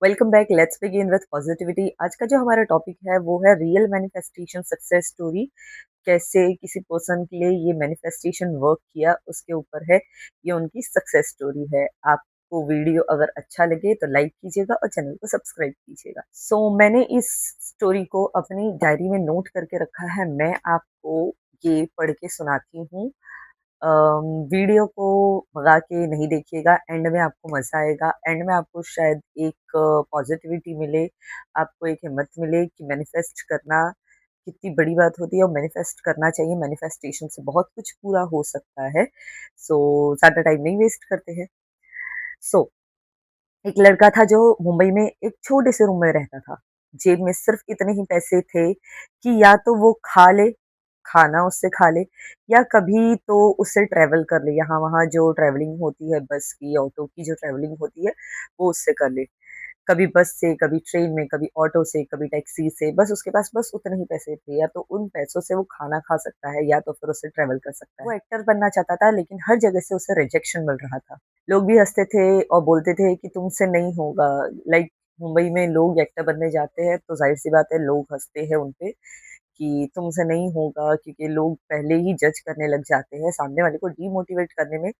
Welcome back. Let's begin with positivity. आज का जो हमारा टॉपिक है वो है रियल मैनिफेस्टेशन सक्सेस स्टोरी। कैसे किसी पर्सन के लिए ये मैनिफेस्टेशन वर्क किया उसके ऊपर है, ये उनकी सक्सेस स्टोरी है। आपको वीडियो अगर अच्छा लगे तो लाइक कीजिएगा और चैनल को सब्सक्राइब कीजिएगा। मैंने इस स्टोरी को अपनी डायरी में नोट करके रखा है। मैं आपको ये पढ़ के सुनाती हूँ। वीडियो को भगा के नहीं देखिएगा, एंड में आपको मज़ा आएगा। एंड में आपको शायद एक पॉजिटिविटी मिले, आपको एक हिम्मत मिले कि मैनिफेस्ट करना कितनी बड़ी बात होती है और मैनिफेस्ट करना चाहिए। मैनिफेस्टेशन से बहुत कुछ पूरा हो सकता है। ज़्यादा टाइम नहीं वेस्ट करते हैं। सो एक लड़का था जो मुंबई में एक छोटे से रूम में रहता था। जेब में सिर्फ इतने ही पैसे थे कि या तो वो खा ले, खाना उससे खा ले, या कभी तो उससे ट्रैवल कर ले। यहाँ-वहाँ जो ट्रैवलिंग होती है, बस की, ऑटो की जो ट्रैवलिंग होती है, वो उससे कर ले। कभी बस से, कभी ट्रेन में, कभी ऑटो से, कभी टैक्सी से। बस उसके पास बस उतने ही पैसे थे। या तो उन पैसों से वो खाना खा सकता है या तो फिर उससे ट्रैवल कर सकता है। वो एक्टर बनना चाहता था, लेकिन हर जगह से उसे रिजेक्शन मिल रहा था। लोग भी हँसते थे और बोलते थे कि तुमसे नहीं होगा। लाइक मुंबई में लोग एक्टर बनने जाते हैं तो ज़ाहिर-सी बात है लोग हँसते हैं उन पे कि तुमसे नहीं होगा, क्योंकि लोग पहले ही जज करने लग जाते हैं। सामने वाले को डीमोटिवेट करने में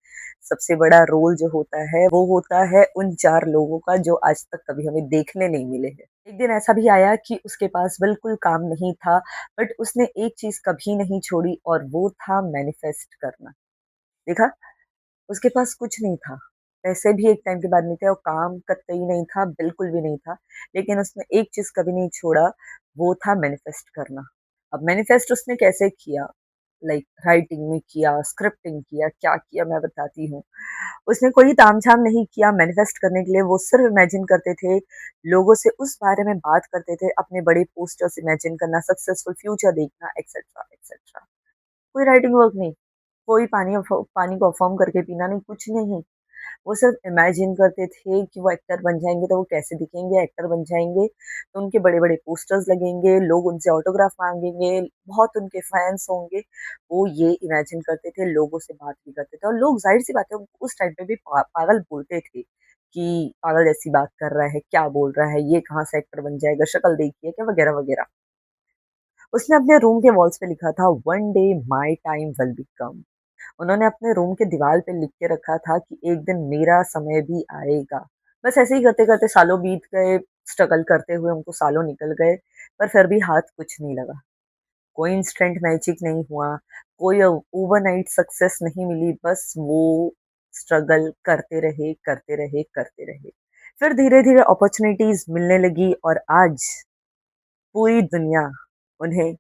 सबसे बड़ा रोल जो होता है वो होता है उन 4 लोगों का जो आज तक कभी हमें देखने नहीं मिले हैं। एक दिन ऐसा भी आया कि उसके पास बिल्कुल काम नहीं था, बट उसने एक चीज़ कभी नहीं छोड़ी और वो था मैनिफेस्ट करना। देखा? उसके पास कुछ नहीं था। पैसे भी एक टाइम के बाद नहीं थे और काम कतई नहीं था, बिल्कुल भी नहीं था। लेकिन उसने एक चीज़ कभी नहीं छोड़ा, वो था मैनिफेस्ट करना। अब मैनिफेस्ट उसने कैसे किया? लाइक राइटिंग में किया, स्क्रिप्टिंग किया, क्या किया मैं बताती हूँ। उसने कोई तामझाम नहीं किया मैनिफेस्ट करने के लिए। वो सिर्फ़ इमेजिन करते थे, लोगों से उस बारे में बात करते थे, अपने बड़े पोस्टर्स इमेजिन करना, सक्सेसफुल फ्यूचर देखना, एक्सेट्रा, एक्सेट्रा। कोई राइटिंग वर्क नहीं, कोई पानी को अफ़र्म करके पीना नहीं, कुछ नहीं। वो सिर्फ़ इमेजिन करते थे कि वो एक्टर बन जाएँगे तो वो कैसे दिखेंगे, एक्टर बन जाएँगे तो उनके बड़े-बड़े पोस्टर्स लगेंगे, लोग उनसे ऑटोग्राफ माँगेंगे, बहुत उनके फैन्स होंगे। वो ये इमेजिन करते थे, लोगों से बात भी करते थे और लोग ज़ाहिर-सी बात है उस टाइम पे भी पागल बोलते थे कि पागल जैसी बात कर रहा है, क्या बोल रहा है, ये कहाँ से एक्टर बन जाएगा, शक्ल देखिए क्या वगैरह-वगैरह। उसने अपने रूम के वॉल्स पे लिखा था, "one day my time will be come." उन्होंने अपने रूम के दीवार पे लिख के रखा था कि एक दिन मेरा समय भी आएगा। बस ऐसे ही करते-करते सालों बीत गए, स्ट्रगल करते हुए उनको सालों निकल गए, पर फिर भी हाथ कुछ नहीं लगा। कोई इंस्टेंट मैजिक नहीं हुआ, कोई ओवरनाइट सक्सेस नहीं मिली, बस वो स्ट्रगल करते रहे, करते रहे, करते रहे। फिर धीरे-धीरे अपॉर्च्युनिटीज़ मिलने लगी और आज पूरी दुनिया उन्हें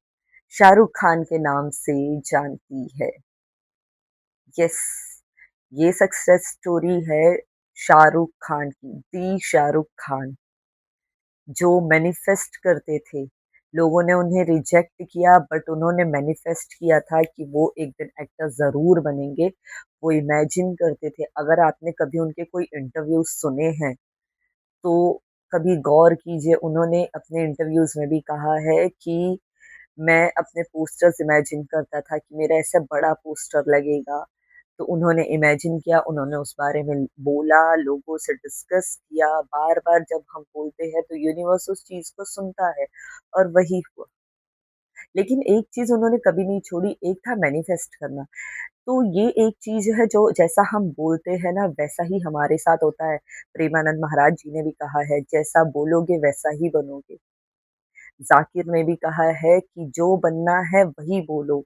शाहरुख खान के नाम से जानती है। यस, ये सक्सेस स्टोरी है शाहरुख खान की, दी शाहरुख खान, जो मैनिफेस्ट करते थे। लोगों ने उन्हें रिजेक्ट किया, बट उन्होंने मैनिफेस्ट किया था कि वो एक दिन एक्टर ज़रूर बनेंगे। वो इमेजिन करते थे। अगर आपने कभी उनके कोई इंटरव्यूज़ सुने हैं, तो कभी गौर कीजिए, उन्होंने अपने इंटरव्यूज़ में भी कहा है कि मैं अपने पोस्टर्स इमेजिन करता था कि मेरा ऐसा बड़ा पोस्टर लगेगा। तो उन्होंने इमेजिन किया, उन्होंने उस बारे में बोला, लोगों से डिस्कस किया। बार-बार जब हम बोलते हैं तो यूनिवर्स उस चीज़ को सुनता है और वही हुआ। लेकिन एक चीज़ उन्होंने कभी नहीं छोड़ी, एक था मैनिफेस्ट करना। तो ये एक चीज़ है जो जैसा हम बोलते हैं ना वैसा ही हमारे साथ होता है। प्रेमानंद महाराज जी ने भी कहा है, जैसा बोलोगे वैसा ही बनोगे। ज़ाकिर ने भी कहा है कि जो बनना है वही बोलो,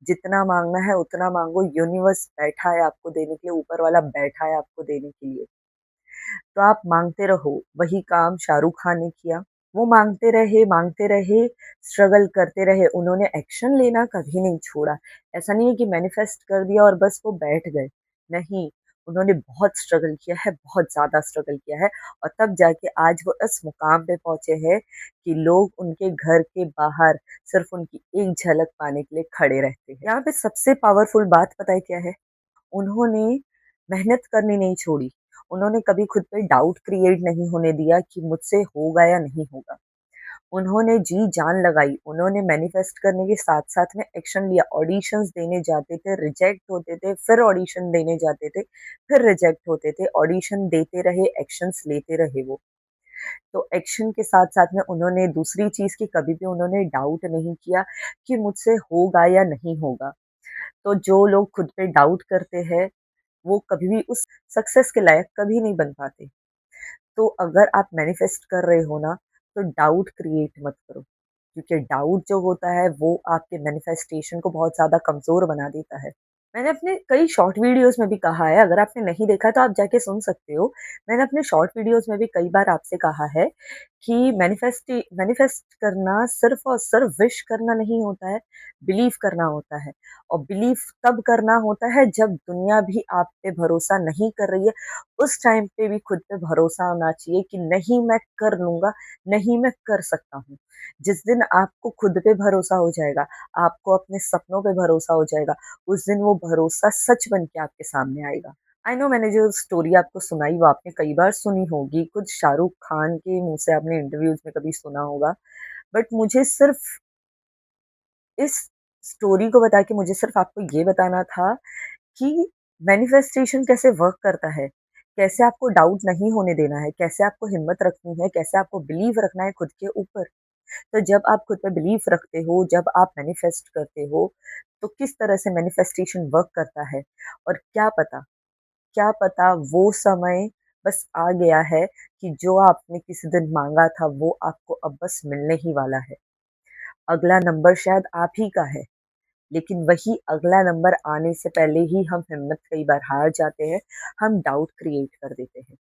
जितना माँगना है उतना माँगो, यूनिवर्स बैठा है आपको देने के लिए, ऊपर वाला बैठा है आपको देने के लिए। तो आप माँगते रहो, वही काम शाहरुख खान ने किया। वो माँगते रहे, स्ट्रगल करते रहे, उन्होंने एक्शन लेना कभी नहीं छोड़ा। ऐसा नहीं है कि मैनिफेस्ट कर दिया और बस वो बैठ गए, नहीं, उन्होंने बहुत स्ट्रगल किया है, बहुत ज़्यादा स्ट्रगल किया है और तब जाके आज वो इस मुकाम पे पहुँचे हैं कि लोग उनके घर के बाहर सिर्फ़ उनकी एक झलक पाने के लिए खड़े रहते हैं। यहाँ पे सबसे पावरफुल बात पता है क्या है? उन्होंने मेहनत करनी नहीं छोड़ी। उन्होंने कभी खुद पे डाउट क्रिएट नहीं होने दिया कि मुझसे होगा या नहीं होगा। उन्होंने जी-जान लगाई, उन्होंने मैनिफेस्ट करने के साथ-साथ में एक्शन लिया। ऑडिशंस देने जाते थे, रिजेक्ट होते थे, फिर ऑडिशन देने जाते थे, फिर रिजेक्ट होते थे, ऑडिशन देते रहे, एक्शंस लेते रहे वो। तो एक्शन के साथ-साथ में उन्होंने दूसरी चीज़ की कभी भी उन्होंने डाउट नहीं किया कि मुझसे होगा या नहीं होगा। तो जो लोग खुद पे डाउट करते हैं, वो कभी भी उस सक्सेस के लायक कभी नहीं बन पाते। तो अगर आप मैनिफेस्ट कर रहे हो ना, तो डाउट क्रिएट मत करो, क्योंकि डाउट जो होता है वो आपके मैनिफेस्टेशन को बहुत ज़्यादा कमज़ोर बना देता है। मैंने अपने कई शॉर्ट वीडियोज़ में भी कहा है, अगर आपने नहीं देखा तो आप जाके सुन सकते हो। मैंने अपने शॉर्ट वीडियोज़ में भी कई बार आपसे कहा है कि मैनिफेस्ट करना सिर्फ़ और सिर्फ़ विश करना नहीं होता है, बिलीव करना होता है। और बिलीव तब करना होता है जब दुनिया भी आप पे भरोसा नहीं कर रही है, उस टाइम पे भी खुद पे भरोसा होना चाहिए कि नहीं मैं कर लूँगा, नहीं मैं कर सकता हूँ। जिस दिन आपको खुद पे भरोसा हो जाएगा, आपको अपने सपनों पे भरोसा हो जाएगा, उस दिन वो भरोसा सच बन के आपके सामने आएगा। आई नो मैंने जो स्टोरी आपको सुनाई वो आपने कई बार सुनी होगी, खुद शाहरुख खान के मुँह से आपने इंटरव्यूज़ में कभी सुना होगा। बट मुझे सिर्फ़ इस स्टोरी को बता के मुझे सिर्फ़ आपको ये बताना था कि मैनिफेस्टेशन कैसे वर्क करता है, कैसे आपको डाउट नहीं होने देना है, कैसे आपको हिम्मत रखनी है, कैसे आपको बिलीव रखना है खुद के ऊपर। तो जब आप खुद पे बिलीव रखते हो, जब आप मैनिफेस्ट करते हो, तो किस तरह से मैनिफेस्टेशन वर्क करता है और क्या पता वो समय बस आ गया है कि जो आपने किसी दिन माँगा था, वो आपको अब बस मिलने ही वाला है। अगला नंबर शायद आप ही का है, लेकिन वही अगला नंबर आने से पहले ही हम हिम्मत कई बार हार जाते हैं, हम डाउट क्रिएट कर देते हैं।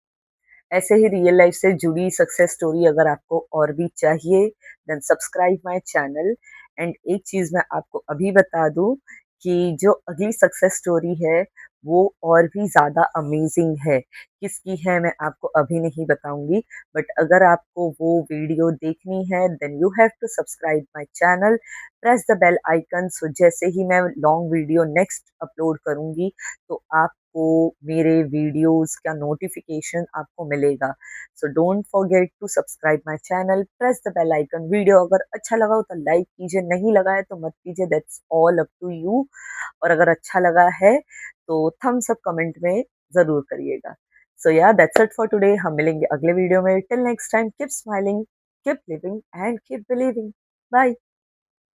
ऐसे ही रियल लाइफ से जुड़ी सक्सेस स्टोरी अगर आपको और भी चाहिए, then subscribe my channel. And एक चीज़ मैं आपको अभी बता दूँ कि जो अगली सक्सेस स्टोरी है, वो और भी ज़्यादा अमेज़िंग है। किसकी है मैं आपको अभी नहीं बताऊँगी, बट अगर आपको वो वीडियो देखनी है then you have to subscribe my channel, press the bell icon, so जैसे ही मैं लॉन्ग वीडियो नेक्स्ट अपलोड करूँगी, तो आपको मेरे वीडियोज़ का नोटिफ़िकेशन आपको मिलेगा। So don't forget to subscribe my channel, press the bell icon. Video अगर अच्छा लगा हो तो लाइक कीजिए, नहीं लगा है तो मत कीजिए, that's all up to you. और अगर अच्छा लगा है तो थम्स अप कमेंट में ज़रूर करिएगा। सो या दैट्स इट फॉर टुडे। हम मिलेंगे अगले वीडियो में। Till next time keep smiling, keep living and keep believing. Bye.